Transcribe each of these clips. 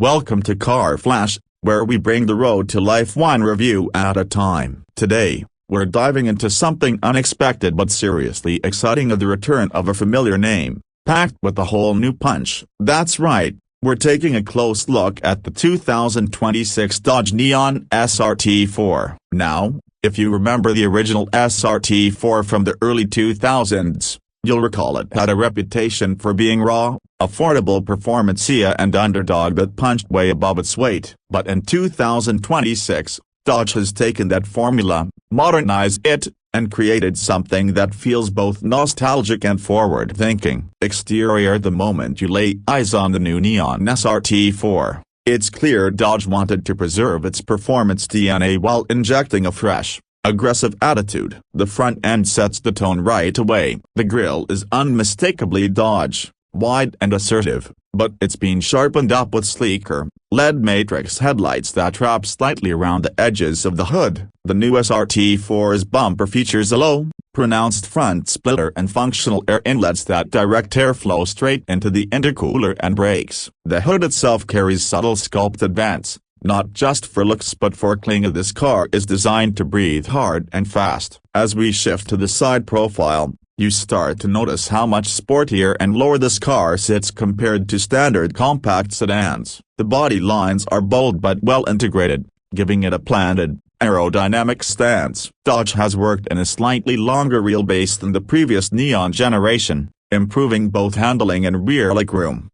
Welcome to Car Flash, where we bring the road to life one review at a time. Today, we're diving into something unexpected but seriously exciting: the return of a familiar name, packed with a whole new punch. That's right, we're taking a close look at the 2026 Dodge Neon SRT4. Now, if you remember the original SRT4 from the early 2000s, you'll recall it had a reputation for being raw, affordable performancia and underdog that punched way above its weight. But in 2026, Dodge has taken that formula, modernized it, and created something that feels both nostalgic and forward-thinking. Exterior: the moment you lay eyes on the new Neon SRT4, it's clear Dodge wanted to preserve its performance DNA while injecting a fresh, aggressive attitude. The front end sets the tone right away. The grille is unmistakably Dodge, wide and assertive, but it's been sharpened up with sleeker, LED matrix headlights that wrap slightly around the edges of the hood. The new SRT4's bumper features a low, pronounced front splitter and functional air inlets that direct airflow straight into the intercooler and brakes. The hood itself carries subtle sculpted vents, not just for looks but for cling. This car is designed to breathe hard and fast. As we shift to the side profile, you start to notice how much sportier and lower this car sits compared to standard compact sedans. The body lines are bold but well integrated, giving it a planted, aerodynamic stance. Dodge has worked in a slightly longer wheelbase than the previous Neon generation, improving both handling and rear legroom.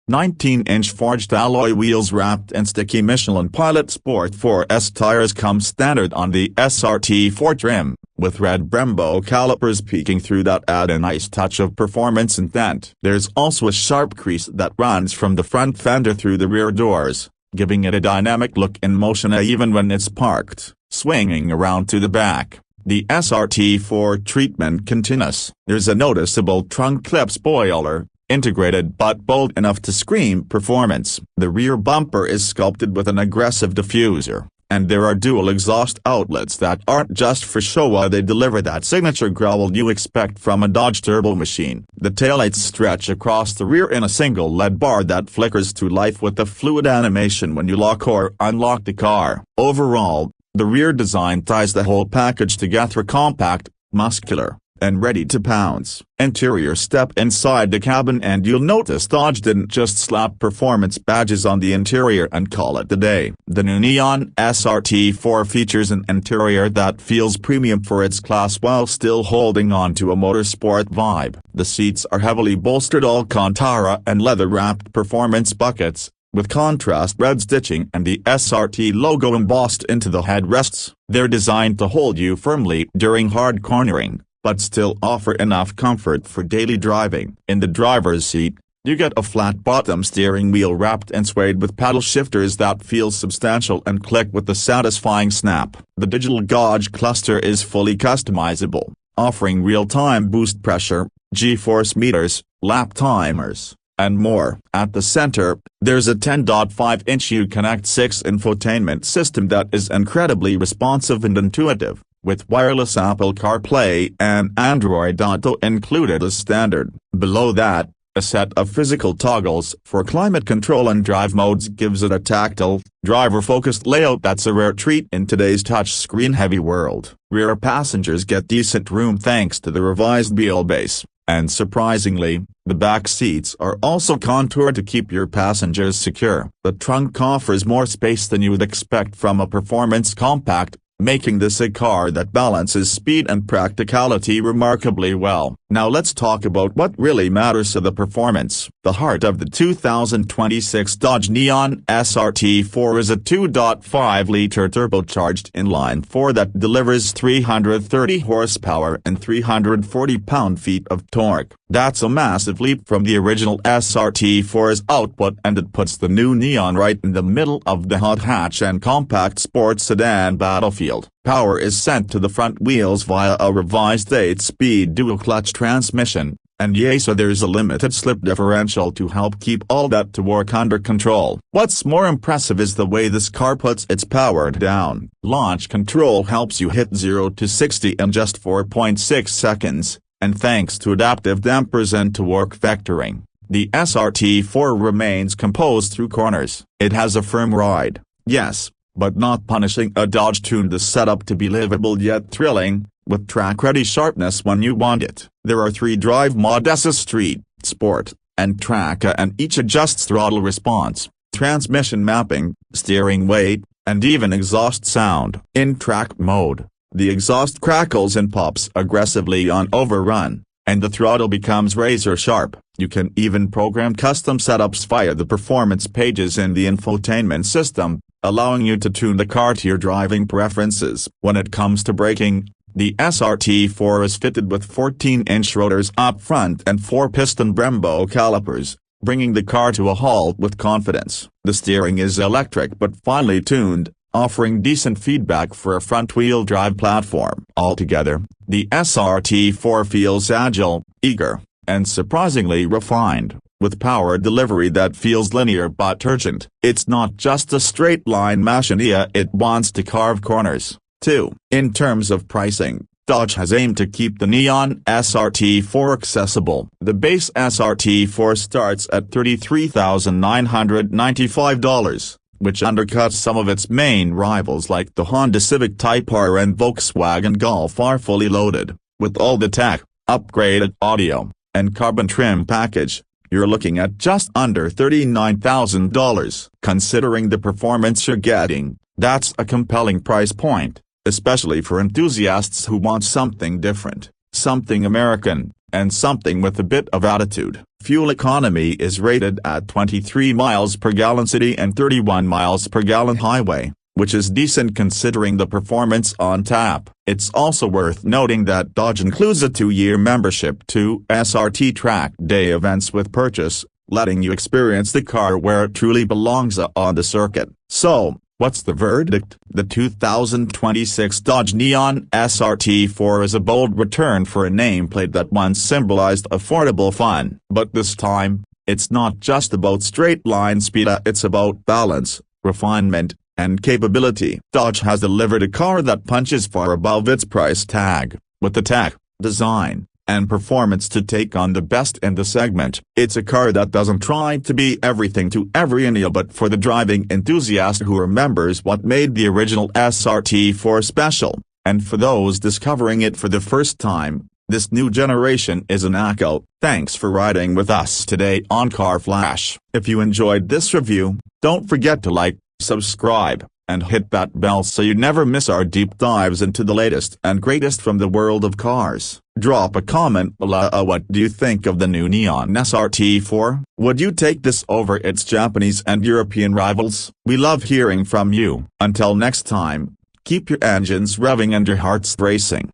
19-inch forged alloy wheels wrapped in sticky Michelin Pilot Sport 4S tires come standard on the SRT4 trim, with red Brembo calipers peeking through that add a nice touch of performance and dent. There's also a sharp crease that runs from the front fender through the rear doors, giving it a dynamic look in motion even when it's parked. Swinging around to the back, the SRT4 treatment continues. There's a noticeable trunk clip spoiler, integrated but bold enough to scream performance. The rear bumper is sculpted with an aggressive diffuser, and there are dual exhaust outlets that aren't just for show. They deliver that signature growl you expect from a Dodge turbo machine. The taillights stretch across the rear in a single LED bar that flickers to life with a fluid animation when you lock or unlock the car. Overall, the rear design ties the whole package together: compact, muscular, and ready to pounce. Interior: step inside the cabin and you'll notice Dodge didn't just slap performance badges on the interior and call it a day. The new Neon SRT4 features an interior that feels premium for its class while still holding on to a motorsport vibe. The seats are heavily bolstered Alcantara and leather-wrapped performance buckets, with contrast red stitching and the SRT logo embossed into the headrests. They're designed to hold you firmly during hard cornering, but still offer enough comfort for daily driving. In the driver's seat, you get a flat-bottom steering wheel wrapped and swayed with paddle shifters that feel substantial and click with a satisfying snap. The digital gauge cluster is fully customizable, offering real-time boost pressure, G-force meters, lap timers, and more. At the center, there's a 10.5-inch Uconnect 6 infotainment system that is incredibly responsive and intuitive, with wireless Apple CarPlay and Android Auto included as standard. Below that, a set of physical toggles for climate control and drive modes gives it a tactile, driver-focused layout that's a rare treat in today's touchscreen-heavy world. Rear passengers get decent room thanks to the revised wheelbase, and surprisingly, the back seats are also contoured to keep your passengers secure. The trunk offers more space than you would expect from a performance compact, making this a car that balances speed and practicality remarkably well. Now let's talk about what really matters to the performance. The heart of the 2026 Dodge Neon SRT4 is a 2.5-liter turbocharged inline-4 that delivers 330 horsepower and 340 pound-feet of torque. That's a massive leap from the original SRT4's output, and it puts the new Neon right in the middle of the hot hatch and compact sports sedan battlefield. Power is sent to the front wheels via a revised 8-speed dual-clutch transmission, and so there's a limited slip differential to help keep all that torque under control. What's more impressive is the way this car puts its power down. Launch control helps you hit 0 to 60 in just 4.6 seconds, and thanks to adaptive dampers and torque vectoring, The SRT4 remains composed through corners. It has a firm ride, yes, but not punishing. A Dodge tuned the setup to be livable yet thrilling, with track-ready sharpness when you want it. There are 3 drive modes: Street, Sport, and Track, and each adjusts throttle response, transmission mapping, steering weight, and even exhaust sound. In Track mode, the exhaust crackles and pops aggressively on overrun, and the throttle becomes razor sharp. You can even program custom setups via the performance pages in the infotainment system, allowing you to tune the car to your driving preferences. When it comes to braking, the SRT4 is fitted with 14-inch rotors up front and 4-piston Brembo calipers, bringing the car to a halt with confidence. The steering is electric but finely tuned, offering decent feedback for a front-wheel drive platform. Altogether, the SRT4 feels agile, eager, and surprisingly refined, with power delivery that feels linear but urgent. It's not just a straight-line machinilla, it wants to carve corners, too. In terms of pricing, Dodge has aimed to keep the Neon SRT4 accessible. The base SRT4 starts at $33,995, which undercuts some of its main rivals like the Honda Civic Type R and Volkswagen Golf R. Fully loaded, with all the tech, upgraded audio, and carbon trim package, you're looking at just under $39,000. Considering the performance you're getting, that's a compelling price point, especially for enthusiasts who want something different, something American, and something with a bit of attitude. Fuel economy is rated at 23 miles per gallon city and 31 miles per gallon highway, which is decent considering the performance on tap. It's also worth noting that Dodge includes a 2-year membership to SRT Track Day events with purchase, letting you experience the car where it truly belongs on the circuit. So, what's the verdict? The 2026 Dodge Neon SRT4 is a bold return for a nameplate that once symbolized affordable fun. But this time, it's not just about straight-line speed, it's about balance, refinement, and capability. Dodge has delivered a car that punches far above its price tag, with the tech, design, and performance to take on the best in the segment. It's a car that doesn't try to be everything to everyone but for the driving enthusiast who remembers what made the original SRT4 special, and for those discovering it for the first time, this new generation is an echo. Thanks for riding with us today on Car Flash. If you enjoyed this review, don't forget to like, subscribe, and hit that bell so you never miss our deep dives into the latest and greatest from the world of cars. Drop a comment below. What do you think of the new Neon SRT4? Would you take this over its Japanese and European rivals? We love hearing from you. Until next time, keep your engines revving and your hearts racing.